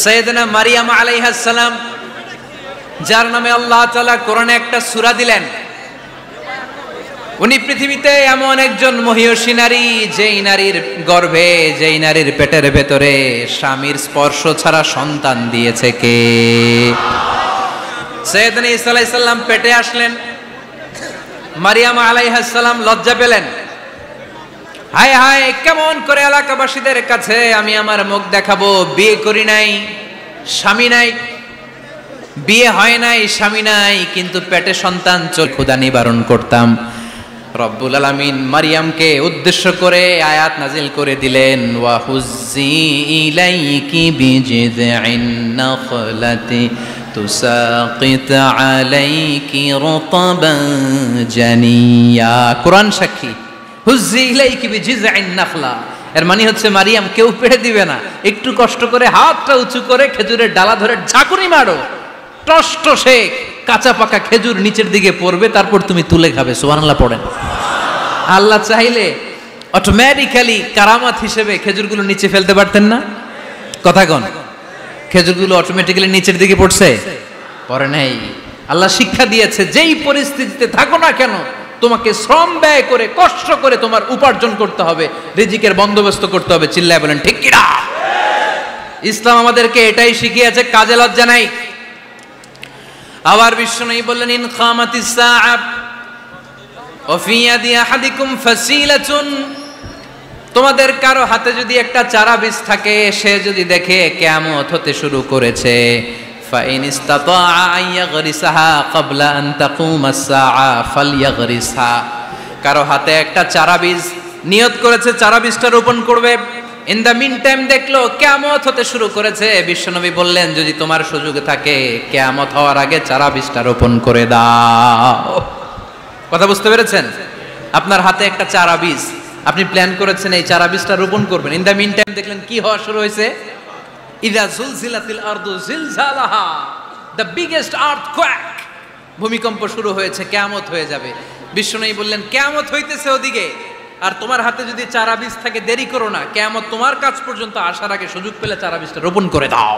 সাইয়েদনা মারিয়াম আলাইহিস সালাম, যার নামে আল্লাহ তাআলা কোরআনে একটা সূরা দিলেন, উনি পৃথিবীতে এমন একজন মহিয়সী নারী, যেই নারীর গর্ভে, যেই নারীর পেটের ভেতরে স্বামীর স্পর্শ ছাড়া সন্তান দিয়েছে কে? সাইয়েদনা ঈসা আলাইহিস সালাম পেটে আসলেন, মারিয়াম আলাইহিস সালাম লজ্জা পেলেন। হায় হায়, কেমন করে এলাকাবাসীদের কাছে আমি আমার মুখ দেখাবো? বিয়ে করি নাই, স্বামী নাই, বিয়ে হয় নাই, স্বামী নাই, কিন্তু পেটে সন্তান চোখ ক্ষুধা নিবারণ করতাম। রব্বুল আলামিন মারিয়ামকে উদ্দেশ্য করে আয়াত নাজিল করে দিলেন, ওয়া হুজ্জি ইলাইকি বিজিযইন নাখলাতি তুসাকিত আলাইকি রতাবান জানিয়া। কোরআন সাক্ষী, হুজ্জি ইলাইকি বিজিযইন নাখলা, এর মানে হচ্ছে মারিয়াম কেউ পেড়ে দিবে না, একটু কষ্ট করে হাতটা উঁচু করে খেজুরের ডালা ধরে ঝাঁকুনি মারো, টসটসে কাঁচা পাকা খেজুর নিচের দিকে পড়বে, তারপর তুমি তুলে খাবে। সুবহানাল্লাহ পড়েন। আল্লাহ চাইলে অটোমেটিক্যালি কারামাত হিসেবে খেজুরগুলো নিচে ফেলতে পারতেন না? কথা কোন? খেজুরগুলো অটোমেটিক্যালি নিচের দিকে পড়ছে? পড়ে নাই। আল্লাহ শিক্ষা দিয়েছে, যেই পরিস্থিতিতে থাকো না কেন, তোমাকে শ্রম ব্যয় করে কষ্ট করে তোমার উপার্জন করতে হবে, রিজিকের বন্দোবস্ত করতে হবে। চিল্লায় বলেন ঠিক কিনা? ইসলাম আমাদেরকে এটাই শিখিয়েছে, কাজে লজ্জা নাই। আবার বিশ্বনবী বললেন, ইন খামাতিস সাআ ওয়া ফি ইয়াদি আহাদিকুম ফাসিলাতুন, তোমাদের কারো হাতে যদি একটা চারা বীজ থাকে, সে যদি দেখে কিয়ামত হতে শুরু করেছে, ফাইন ইসতাতা আন ইয়াগরিসাহা ক্বাবলা আন তাকুমাস সাআ ফালইয়াগরিসহা, কারো হাতে একটা চারা বীজ নিয়ত করেছে, চারা বীজটা রোপণ করবে, ইন দ্য মিন টাইম দেখলো কিয়ামত হতে শুরু করেছে, বিশ্বনবী বললেন, যদি তোমার সুযোগ থাকে কিয়ামত হওয়ার আগে চারা বীজটা রোপণ করে দাও। কথা বুঝতে পেরেছেন? আপনার হাতে একটা চারা বীজ, আপনি প্ল্যান করেছেন এই চারা বীজটা রোপণ করবেন, ইন দ্য মিন টাইম দেখলেন কি হওয়া শুরু হয়েছে? ইযা জুলজিলাতিল আরদু জিলজালাহা, দ্য বিগেস্ট আর্থকোয়েক, ভূমিকম্প শুরু হয়েছে, কিয়ামত হয়ে যাবে। বিশ্বনবী বললেন, কিয়ামত হইতেছে ওদিকে, আর তোমার হাতে যদি চারা বীজ থাকে দেরি করো না, কিয়ামত তোমার কাছ পর্যন্ত আসার আগে সুযোগ পেলে চারা বীজটা রোপণ করে দাও।